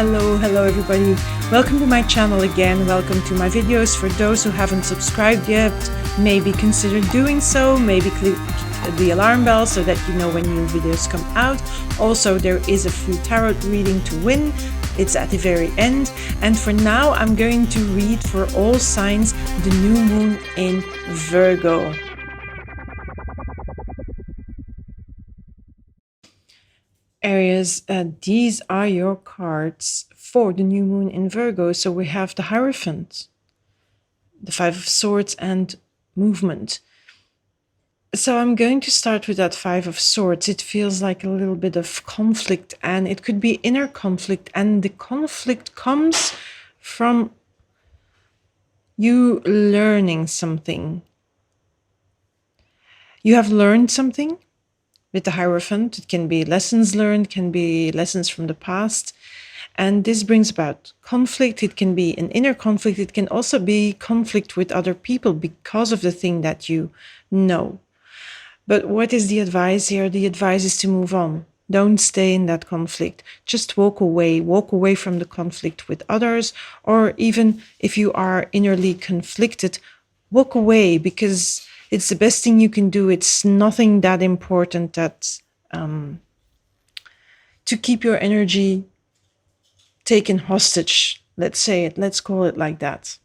Hello everybody. Welcome to my channel again. Welcome to my videos. For those who haven't subscribed yet, maybe consider doing so. Maybe click the alarm bell so that you know when new videos come out. Also, there is a free tarot reading to win. It's at the very end. And for now, I'm going to read for all signs the new moon in Virgo. Aries, these are your cards for the new moon in Virgo. So we have the Hierophant, the Five of Swords, and movement. So I'm going to start with that Five of Swords. It feels like a little bit of conflict, and it could be inner conflict, and the conflict comes from you learning something. You have learned something. With the Hierophant, it can be lessons learned, can be lessons from the past. And this brings about conflict. It can be an inner conflict. It can also be conflict with other people because of the thing that you know. But what is the advice here? The advice is to move on. Don't stay in that conflict. Just walk away from the conflict with others. Or even if you are innerly conflicted, walk away, because it's the best thing you can do. It's nothing that important that to keep your energy taken hostage. Let's call it like that.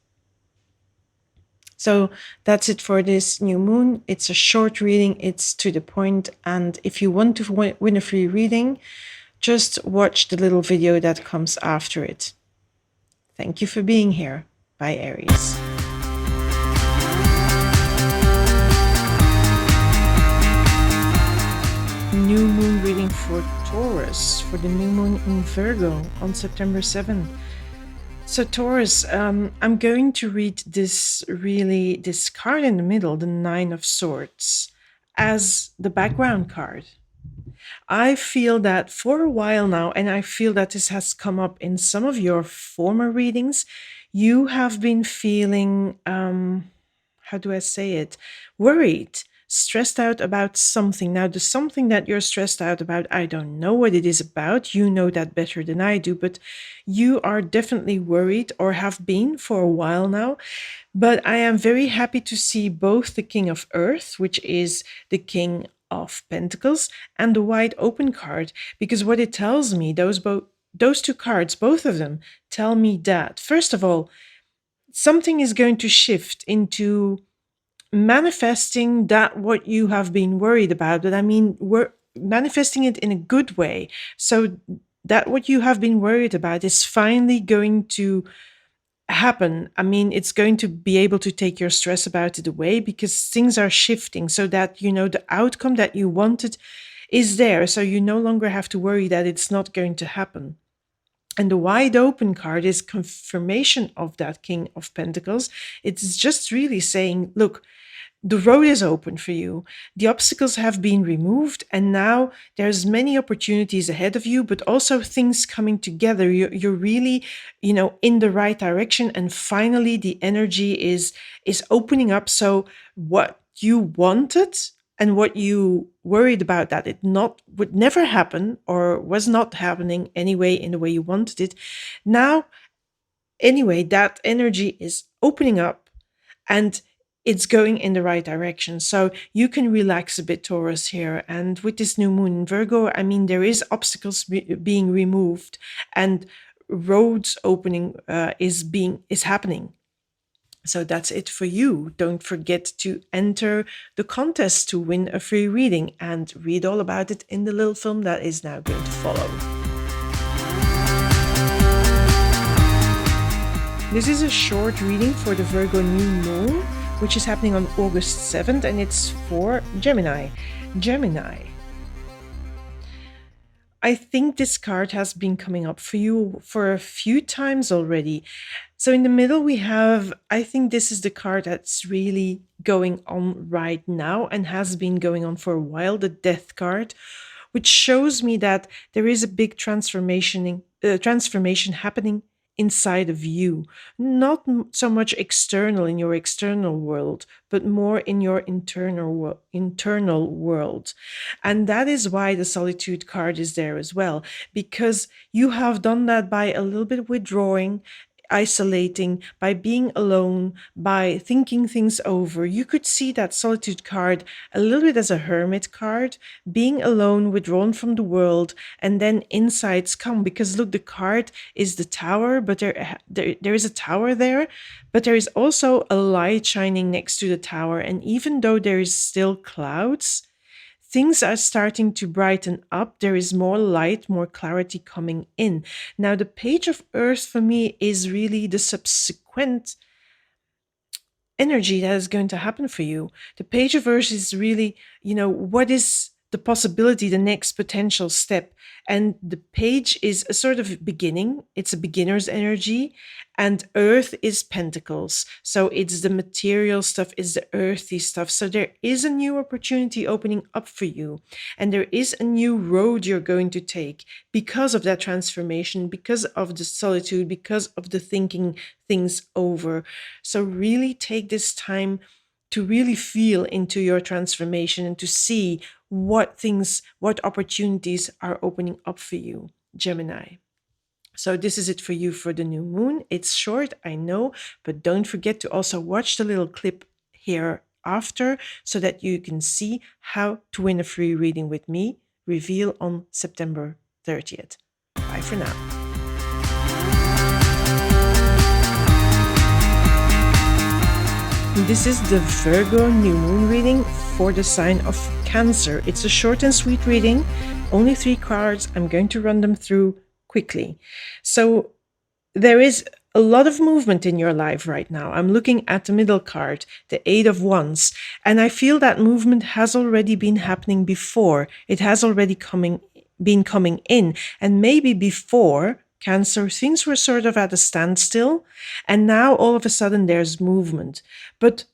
So that's it for this new moon. It's a short reading. It's to the point. And if you want to win a free reading, just watch the little video that comes after it. Thank you for being here. Bye, Aries. New moon reading for Taurus, for the new moon in Virgo on September 7th. So Taurus, I'm going to read this card in the middle, the Nine of Swords, as the background card. I feel that for a while now, and I feel that this has come up in some of your former readings, you have been feeling, how do I say it, worried, stressed out about something. Now, the something that you're stressed out about, I don't know what it is about. You know that better than I do, but you are definitely worried, or have been for a while now. But I am very happy to see both the King of Earth, which is the King of Pentacles, and the Wide Open card, because what it tells me, those two cards, both of them, tell me that, first of all, something is going to shift into manifesting that what you have been worried about. But I mean, we're manifesting it in a good way, so that what you have been worried about is finally going to happen. I mean, it's going to be able to take your stress about it away, because things are shifting so that, you know, the outcome that you wanted is there, so you no longer have to worry that it's not going to happen. And the Wide Open card is confirmation of that King of Pentacles. It's just really saying, look, the road is open for you. The obstacles have been removed, and now there's many opportunities ahead of you, but also things coming together. You're really, you know, in the right direction, and finally the energy is opening up. So what you wanted and what you worried about that it would never happen, or was not happening anyway in the way you wanted it, now anyway that energy is opening up and it's going in the right direction. So you can relax a bit, Taurus, here. And with this new moon in Virgo, I mean, there is obstacles being removed, and roads opening is happening. So that's it for you. Don't forget to enter the contest to win a free reading, and read all about it in the little film that is now going to follow. This is a short reading for the Virgo New Moon, which is happening on August 7th, and it's for Gemini. I think this card has been coming up for you for a few times already. So in the middle we have, I think this is the card that's really going on right now and has been going on for a while, the Death card, which shows me that there is a big transformation happening inside of you, not so much external in your external world, but more in your internal world. And that is why the solitude card is there as well, because you have done that by a little bit withdrawing, isolating, by being alone, by thinking things over. You could see that solitude card a little bit as a hermit card, being alone, withdrawn from the world, and then insights come. Because look, the card is the tower, but there is a tower there, but there is also a light shining next to the tower. And even though there is still clouds, things are starting to brighten up. There is more light, more clarity coming in. Now, the Page of Earth for me is really the subsequent energy that is going to happen for you. The Page of Earth is really, what is the possibility, the next potential step. And the page is a sort of beginning. It's a beginner's energy. And Earth is Pentacles. So it's the material stuff, it's the earthy stuff. So there is a new opportunity opening up for you. And there is a new road you're going to take because of that transformation, because of the solitude, because of the thinking things over. So really take this time to really feel into your transformation and to see what opportunities are opening up for you, Gemini. So this is it for you for the new moon. It's short, I know, but don't forget to also watch the little clip here after so that you can see how to win a free reading with me. Reveal on September 30th. Bye for now. This is the Virgo New Moon reading for the sign of Cancer. It's a short and sweet reading, only 3 cards. I'm going to run them through quickly. So there is a lot of movement in your life right now. I'm looking at the middle card, the 8 of Wands, and I feel that movement has already been happening before. It has already been coming in, and maybe before Cancer, things were sort of at a standstill, and now all of a sudden there's movement. But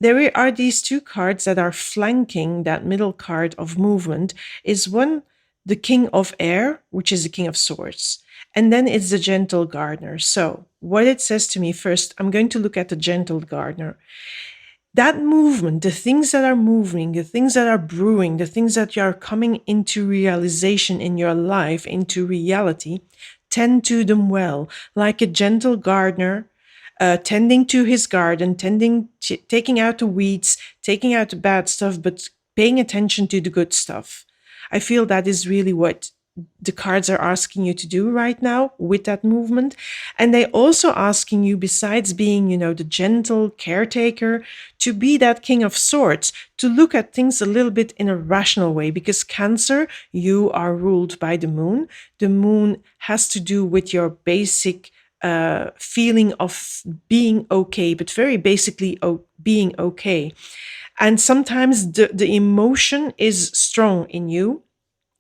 there are these 2 cards that are flanking that middle card of movement. Is one, the King of Air, which is the King of Swords, and then it's the Gentle Gardener. So what it says to me first, I'm going to look at the Gentle Gardener. That movement, the things that are moving, the things that are brewing, the things that are coming into realization in your life, into reality, tend to them well, like a gentle gardener, tending to his garden, taking out the weeds, taking out the bad stuff, but paying attention to the good stuff. I feel that is really what the cards are asking you to do right now with that movement. And they also asking you, besides being, the gentle caretaker, to be that King of Swords, to look at things a little bit in a rational way, because Cancer, you are ruled by the moon. The moon has to do with your basic feeling of being okay, but very basically being okay. And sometimes the emotion is strong in you.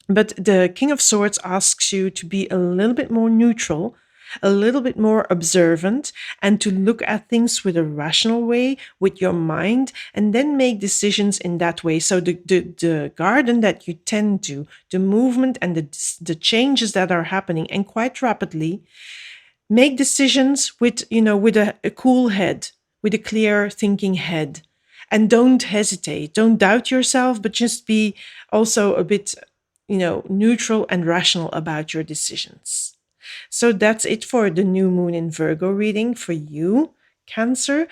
But the King of Swords asks you to be a little bit more neutral, a little bit more observant, and to look at things with a rational way, with your mind, and then make decisions in that way. So the garden that you tend to, the movement and the changes that are happening, and quite rapidly, make decisions with a cool head, with a clear thinking head. And don't hesitate, don't doubt yourself, but just be also a bit neutral and rational about your decisions. So that's it for the new moon in Virgo reading for you, Cancer.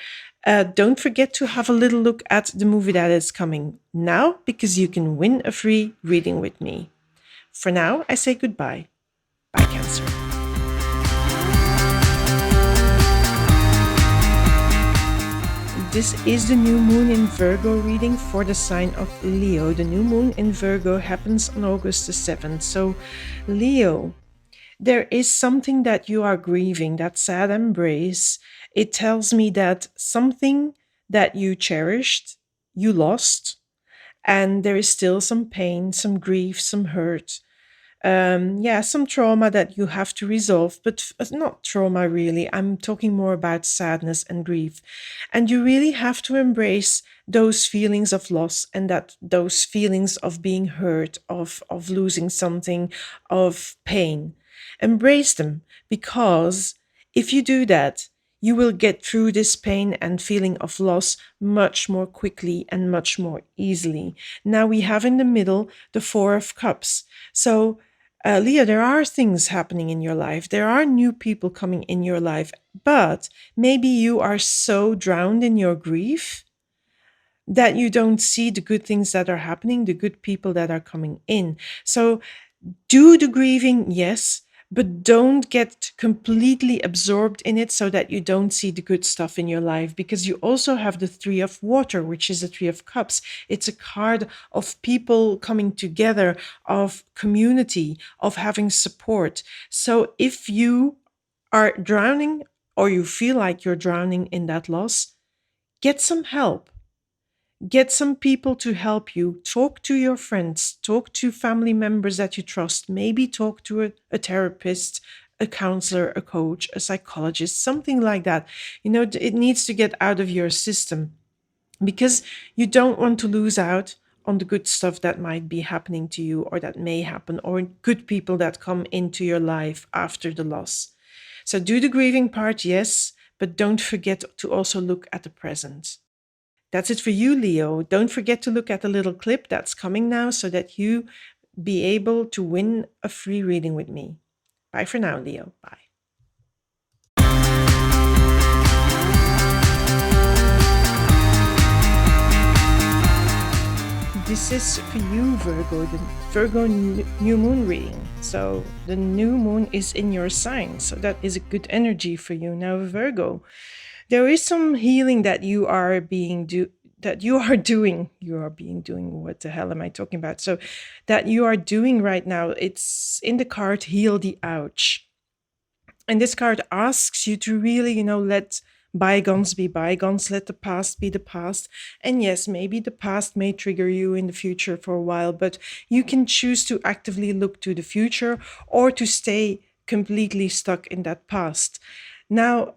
Don't forget to have a little look at the movie that is coming now, because you can win a free reading with me. For now, I say goodbye. Bye, Cancer. This is the new moon in Virgo reading for the sign of Leo. The new moon in Virgo happens on August the 7th. So, Leo, there is something that you are grieving, that sad embrace. It tells me that something that you cherished, you lost, and there is still some pain, some grief, some hurt. Some trauma that you have to resolve, but not trauma really. I'm talking more about sadness and grief. And you really have to embrace those feelings of loss and those feelings of being hurt, of losing something, of pain. Embrace them, because If you do that, you will get through this pain and feeling of loss much more quickly and much more easily. Now we have in the middle the Four of Cups. So, Leah, there are things happening in your life. There are new people coming in your life, but maybe you are so drowned in your grief that you don't see the good things that are happening, the good people that are coming in. So do the grieving, yes, but don't get completely absorbed in it so that you don't see the good stuff in your life, because you also have the Three of Water, which is the Three of Cups. It's a card of people coming together, of community, of having support. So if you are drowning or you feel like you're drowning in that loss, get some help. Get some people to help you. Talk to your friends, talk to family members that you trust, maybe talk to a therapist, a counselor, a coach, a psychologist, something like that. It needs to get out of your system, because you don't want to lose out on the good stuff that might be happening to you, or that may happen, or good people that come into your life after the loss. So do the grieving part, yes, but don't forget to also look at the present. That's it for you, Leo. Don't forget to look at the little clip that's coming now so that you be able to win a free reading with me. Bye for now, Leo. Bye. This is for you, Virgo, the Virgo New Moon reading. So the new moon is in your sign, so that is a good energy for you now, Virgo. There is some healing that you are doing. What the hell am I talking about? So that you are doing right now. It's in the card Heal the Ouch. And this card asks you to really, let bygones be bygones, let the past be the past. And yes, maybe the past may trigger you in the future for a while, but you can choose to actively look to the future or to stay completely stuck in that past. Now,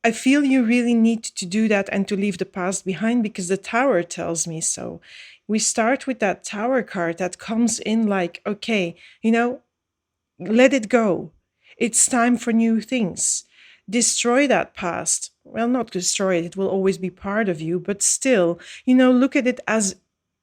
I feel you really need to do that and to leave the past behind, because the Tower tells me so. We start with that Tower card that comes in like, okay, let it go. It's time for new things. Destroy that past. Well, not destroy it, it will always be part of you, but still, look at it as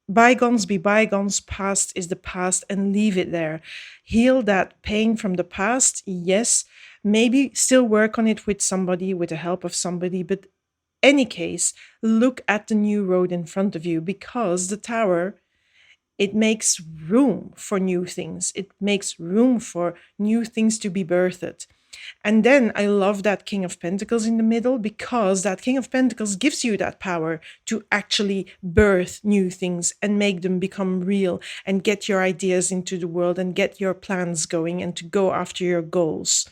bygones be bygones, past is the past, and leave it there. Heal that pain from the past, yes. Maybe still work on it with somebody, with the help of somebody, but any case, look at the new road in front of you, because the Tower, it makes room for new things. It makes room for new things to be birthed. And then I love that King of Pentacles in the middle, because that King of Pentacles gives you that power to actually birth new things and make them become real and get your ideas into the world and get your plans going and to go after your goals.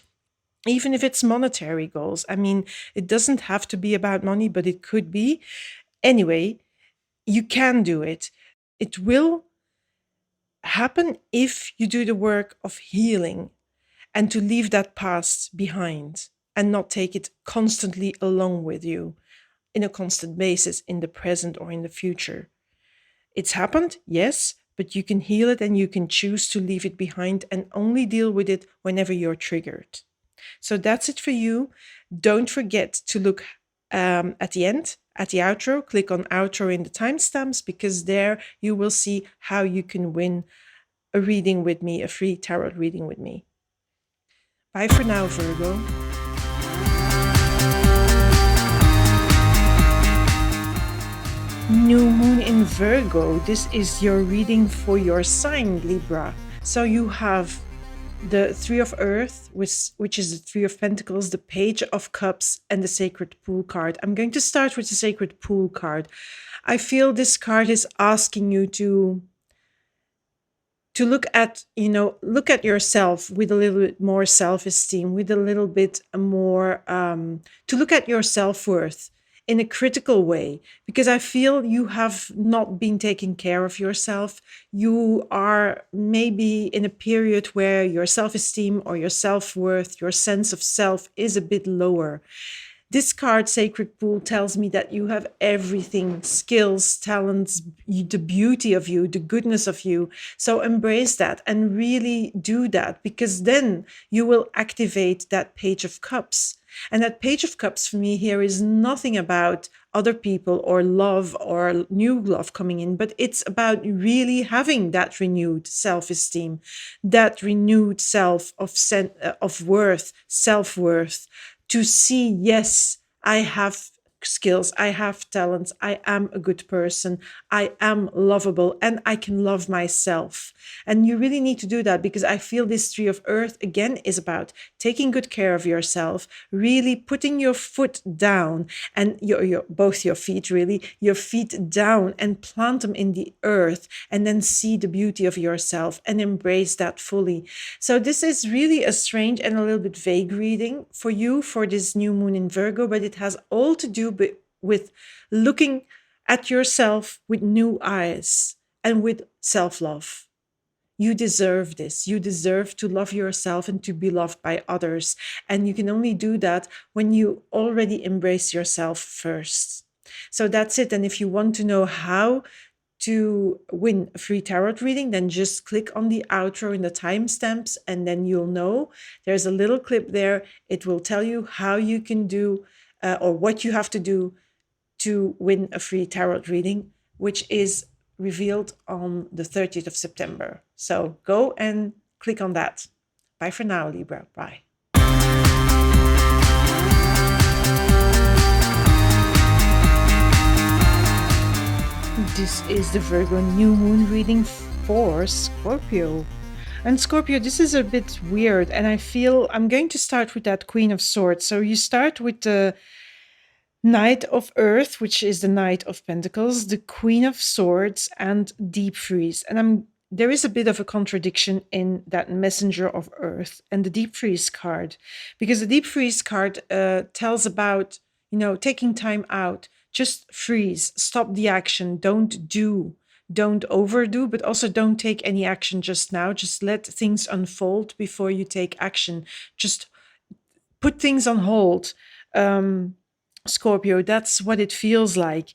Even if it's monetary goals. I mean, it doesn't have to be about money, but it could be. Anyway, you can do it. It will happen if you do the work of healing and to leave that past behind and not take it constantly along with you in a constant basis in the present or in the future. It's happened, yes, but you can heal it and you can choose to leave it behind and only deal with it whenever you're triggered. So that's it for you. Don't forget to look at the end, at the outro. Click on outro in the timestamps, because there you will see how you can win a reading with me, a free tarot reading with me. Bye for now, Virgo. New moon in Virgo. This is your reading for your sign, Libra. So you have the Three of Earth, which is the Three of Pentacles, the Page of Cups, and the Sacred Pool card. I'm going to start with the Sacred Pool card. I feel this card is asking you to look at yourself with a little bit more self-esteem, with a little bit more, to look at your self-worth in a critical way, because I feel you have not been taking care of yourself. You are maybe in a period where your self-esteem or your self-worth, your sense of self is a bit lower. This card, Sacred Pool, tells me that you have everything: skills, talents, the beauty of you, the goodness of you. So embrace that and really do that, because then you will activate that Page of Cups. And that Page of Cups for me here is nothing about other people or love or new love coming in, but it's about really having that renewed self-esteem, that renewed self of worth, self-worth, to see, yes, I have skills, I have talents, I am a good person, I am lovable, and I can love myself. And you really need to do that, because I feel this Tree of Earth again is about taking good care of yourself, really putting your foot down, and your both your feet, really, your feet down, and plant them in the earth, and then see the beauty of yourself and embrace that fully. So this is really a strange and a little bit vague reading for you for this new moon in Virgo, but it has all to do with looking at yourself with new eyes and with self-love. You deserve this. You deserve to love yourself and to be loved by others. And you can only do that when you already embrace yourself first. So that's it. And if you want to know how to win a free tarot reading, then just click on the outro in the timestamps, and then you'll know there's a little clip there. It will tell you how you can do or what you have to do to win a free tarot reading, which is revealed on the 30th of September. So go and click on that. Bye for now, Libra. Bye. This is the Virgo New Moon reading for Scorpio. And Scorpio, this is a bit weird, and I feel I'm going to start with that Queen of Swords. So you start with the Knight of Earth, which is the Knight of Pentacles, the Queen of Swords, and Deep Freeze. And there is a bit of a contradiction in that Messenger of Earth and the Deep Freeze card, because the Deep Freeze card tells about, taking time out, just freeze, stop the action, don't overdo, but also don't take any action just now. Just let things unfold before you take action. Just put things on hold. Scorpio, that's what it feels like.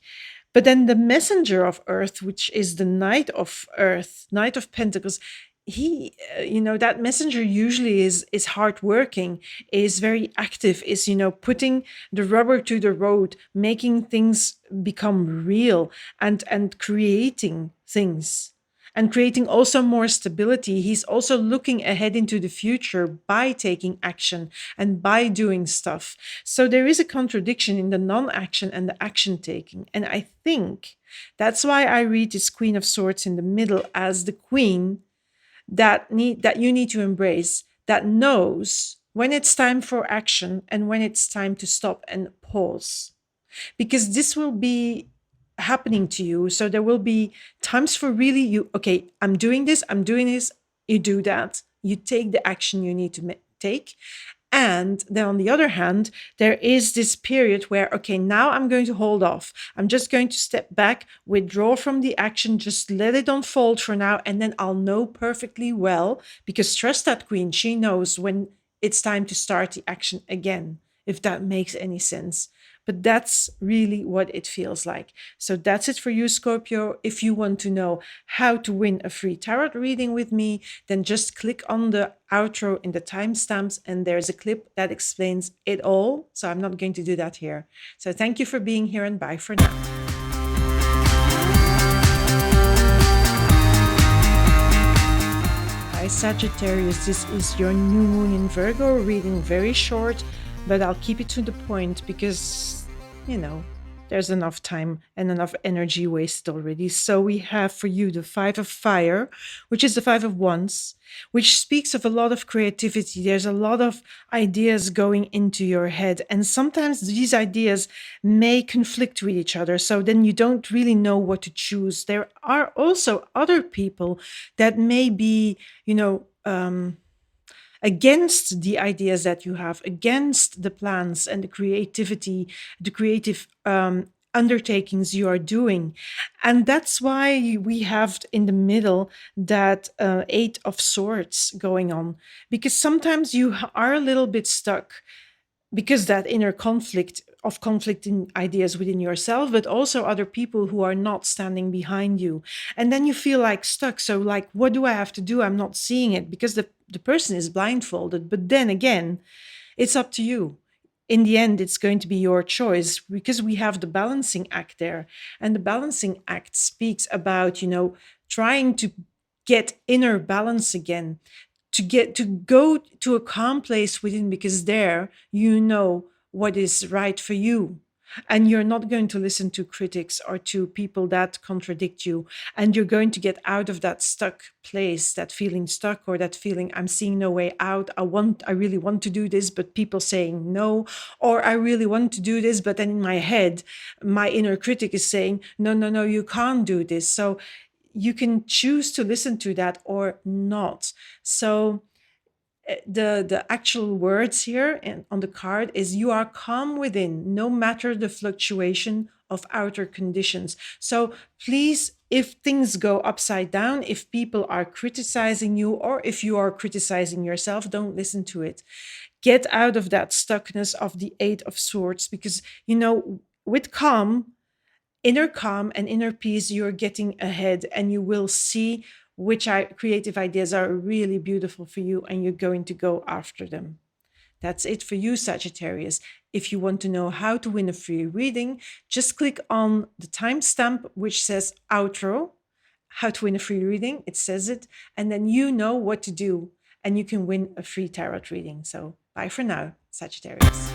But then the Messenger of Earth, which is the Knight of Earth, Knight of Pentacles, he, that messenger usually is hardworking, is very active, is, putting the rubber to the road, making things become real, and creating things. And creating also more stability. He's also looking ahead into the future by taking action and by doing stuff. So there is a contradiction in the non-action and the action taking. And I think that's why I read this Queen of Swords in the middle as the queen that you need to embrace, that knows when it's time for action and when it's time to stop and pause. Because this will be happening to you. So there will be times for really okay, I'm doing this, you do that, you take the action you need to take. And then on the other hand, there is this period where, okay, now I'm going to hold off. I'm just going to step back, withdraw from the action, just let it unfold for now. And then I'll know perfectly well, because trust that queen, she knows when it's time to start the action again, if that makes any sense. But that's really what it feels like. So that's it for you, Scorpio. If you want to know how to win a free tarot reading with me, then just click on the outro in the timestamps, and there's a clip that explains it all. So I'm not going to do that here. So thank you for being here, and bye for now. Hi, Sagittarius. This is your new moon in Virgo reading, very short, but I'll keep it to the point because, there's enough time and enough energy wasted already. So we have for you the Five of Fire, which is the Five of Wands, which speaks of a lot of creativity. There's a lot of ideas going into your head, and sometimes these ideas may conflict with each other. So then you don't really know what to choose. There are also other people that may be, against the ideas that you have, against the plans and the creativity, the creative undertakings you are doing. And that's why we have in the middle that Eight of Swords going on, because sometimes you are a little bit stuck because that inner conflict of conflicting ideas within yourself, but also other people who are not standing behind you. And then you feel like stuck. So like, what do I have to do? I'm not seeing it because the person is blindfolded. But then again, it's up to you. In the end, it's going to be your choice because we have the balancing act there. And the balancing act speaks about, trying to get inner balance again, to go to a calm place within, because there you know what is right for you, and you're not going to listen to critics or to people that contradict you, and you're going to get out of that stuck place, that feeling stuck, or that feeling I'm seeing no way out. I really want to do this, but people saying no, or I really want to do this, but then in my head my inner critic is saying no, no, no, you can't do this. So you can choose to listen to that or not. So the actual words here and on the card is you are calm within, no matter the fluctuation of outer conditions. So please, if things go upside down, if people are criticizing you, or if you are criticizing yourself, don't listen to it. Get out of that stuckness of the Eight of Swords, because with inner calm and inner peace, you're getting ahead, and you will see which creative ideas are really beautiful for you, and you're going to go after them. That's it for you, Sagittarius. If you want to know how to win a free reading, just click on the timestamp which says outro, how to win a free reading. It says it, and then you know what to do, and you can win a free tarot reading. So bye for now, Sagittarius.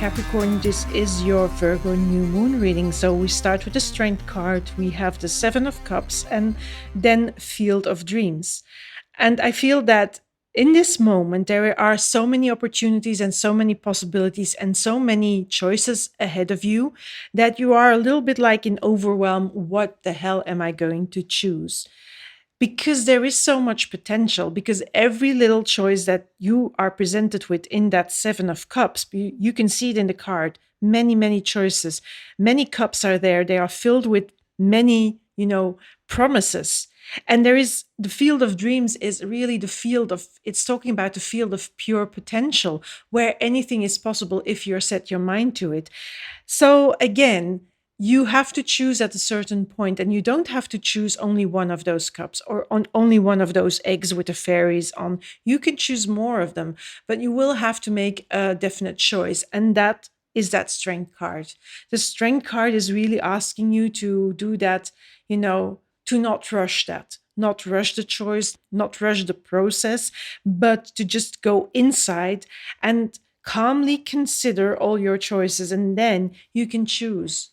Capricorn, this is your Virgo New Moon reading. So we start with the Strength card. We have the Seven of Cups and then Field of Dreams. And I feel that in this moment, there are so many opportunities and so many possibilities and so many choices ahead of you that you are a little bit like in overwhelm. What the hell am I going to choose? Because there is so much potential, because every little choice that you are presented with in that Seven of Cups, you can see it in the card, many, many choices, many cups are there. They are filled with many, promises. And there is the Field of Dreams is really it's talking about the field of pure potential, where anything is possible if you're set your mind to it. So again, you have to choose at a certain point, and you don't have to choose only one of those cups or on only one of those eggs with the fairies on. You can choose more of them, but you will have to make a definite choice. And that is that Strength card. The Strength card is really asking you to do that, to not rush that, not rush the choice, not rush the process, but to just go inside and calmly consider all your choices, and then you can choose.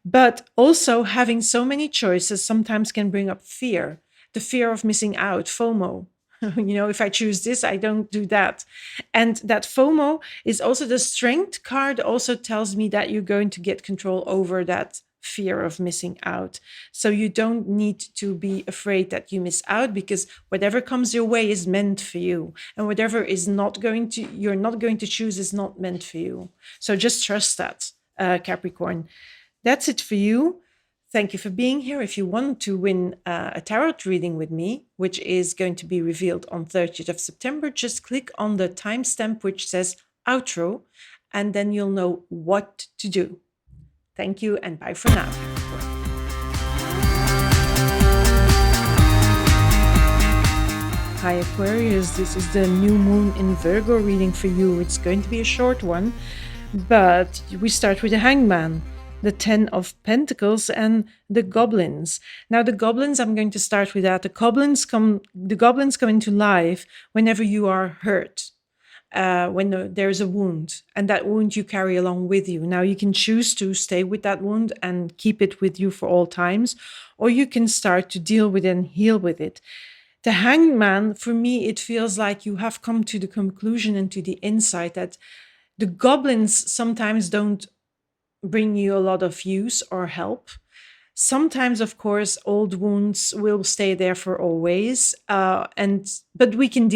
But also, having so many choices sometimes can bring up fear, the fear of missing out, FOMO. If I choose this, I don't do that. And that FOMO is also the Strength card, also tells me that you're going to get control over that fear of missing out. So you don't need to be afraid that you miss out, because whatever comes your way is meant for you. And whatever you're not going to choose is not meant for you. So just trust that, Capricorn. That's it for you. Thank you for being here. If you want to win a tarot reading with me, which is going to be revealed on 30th of September, just click on the timestamp which says outro, and then you'll know what to do. Thank you, and bye for now. Hi Aquarius, this is the new moon in Virgo reading for you. It's going to be a short one, but we start with the Hangman, the 10 of Pentacles, and the goblins. Now the goblins, I'm going to start with that. The goblins come into life whenever you are hurt, when there's a wound, and that wound you carry along with you. Now you can choose to stay with that wound and keep it with you for all times, or you can start to deal with it and heal with it. The Hangman, for me, it feels like you have come to the conclusion and to the insight that the goblins sometimes don't bring you a lot of use or help. Sometimes, of course, old wounds will stay there for always, but we can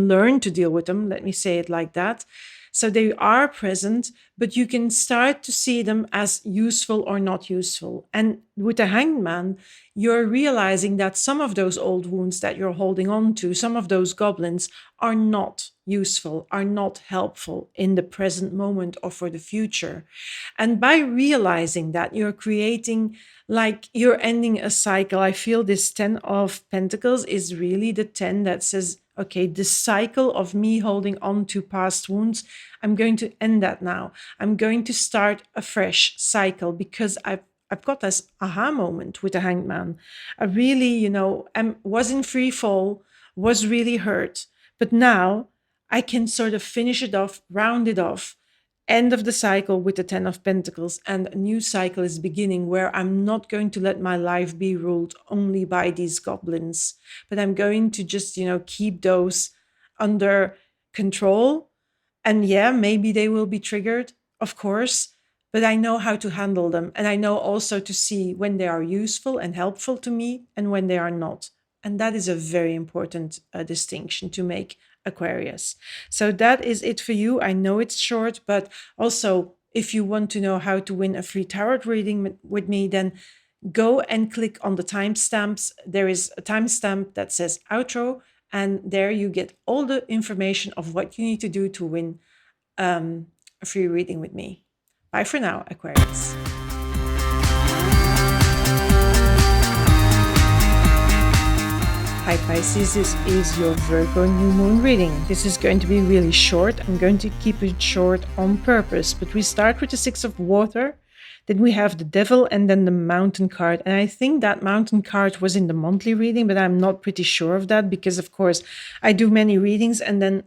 learn to deal with them. Let me say it like that. So they are present, but you can start to see them as useful or not useful. And with the Hanged Man, you're realizing that some of those old wounds that you're holding on to, some of those goblins, are not useful, are not helpful in the present moment or for the future. And by realizing that, you're creating, like, you're ending a cycle. I feel this 10 of Pentacles is really the 10 that says, okay, this cycle of me holding on to past wounds, I'm going to end that now. I'm going to start a fresh cycle, because I've got this aha moment with the Hanged Man. I really, was in free fall, was really hurt, but now I can sort of finish it off, round it off, end of the cycle with the 10 of Pentacles, and a new cycle is beginning where I'm not going to let my life be ruled only by these goblins, but I'm going to just, keep those under control. And yeah, maybe they will be triggered, of course, but I know how to handle them. And I know also to see when they are useful and helpful to me and when they are not. And that is a very important distinction to make, Aquarius. So that is it for you. I know it's short, but also if you want to know how to win a free tarot reading with me, then go and click on the timestamps. There is a timestamp that says outro, and there you get all the information of what you need to do to win a free reading with me. Bye for now, Aquarius. Hi Pisces, this is your Virgo New Moon reading. This is going to be really short. I'm going to keep it short on purpose, but we start with the Six of Water, then we have the Devil, and then the Mountain card. And I think that Mountain card was in the monthly reading, but I'm not pretty sure of that because, of course, I do many readings and then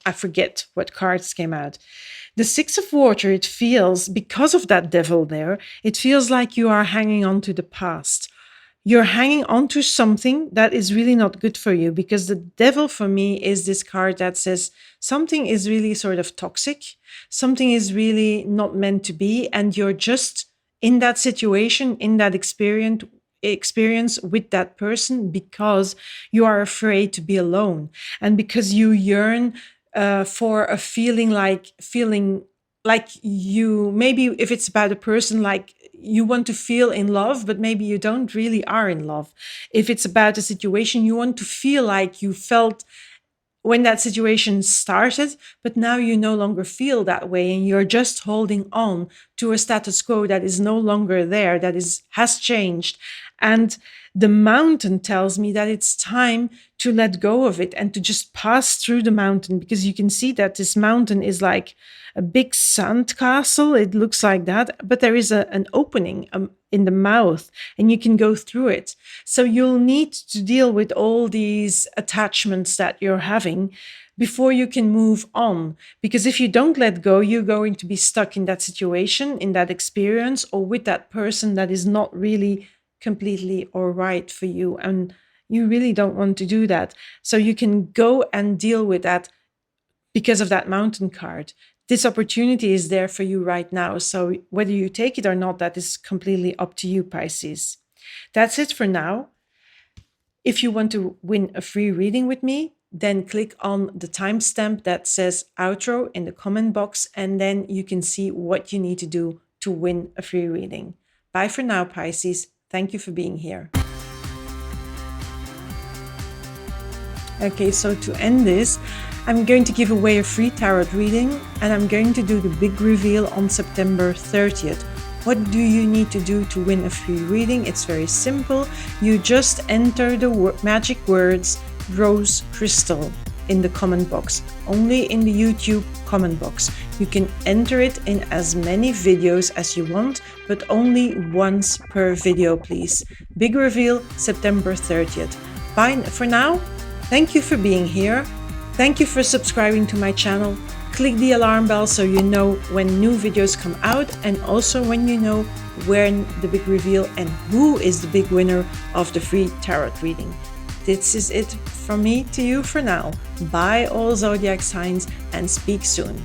I forget what cards came out. The Six of Water, it feels, because of that Devil there, it feels like you are hanging on to the past. You're hanging on to something that is really not good for you, because the Devil for me is this card that says something is really sort of toxic, something is really not meant to be, and you're just in that situation, in that experience with that person because you are afraid to be alone, and because you yearn for a feeling like you, maybe if it's about a person, like you want to feel in love, but maybe you don't really are in love. If it's about a situation, you want to feel like you felt when that situation started, but now you no longer feel that way, and you're just holding on to a status quo that is no longer there, that has changed. And the Mountain tells me that it's time to let go of it and to just pass through the mountain, because you can see that this mountain is like a big sand castle. It looks like that, but there is an opening in the mouth and you can go through it. So you'll need to deal with all these attachments that you're having before you can move on. Because if you don't let go, you're going to be stuck in that situation, in that experience, or with that person that is not really completely all right for you. And you really don't want to do that. So you can go and deal with that because of that Mountain card. This opportunity is there for you right now. So whether you take it or not, that is completely up to you, Pisces. That's it for now. If you want to win a free reading with me, then click on the timestamp that says outro in the comment box, and then you can see what you need to do to win a free reading. Bye for now, Pisces. Thank you for being here. Okay, so to end this, I'm going to give away a free tarot reading, and I'm going to do the big reveal on September 30th. What do you need to do to win a free reading? It's very simple. You just enter the magic words rose crystal in the comment box, only in the YouTube comment box. You can enter it in as many videos as you want, but only once per video, please. Big reveal September 30th. Bye for now. Thank you for being here. Thank you for subscribing to my channel. Click the alarm bell so you know when new videos come out, and also when you know when the big reveal and who is the big winner of the free tarot reading. This is it from me to you for now. Bye all zodiac signs, and speak soon.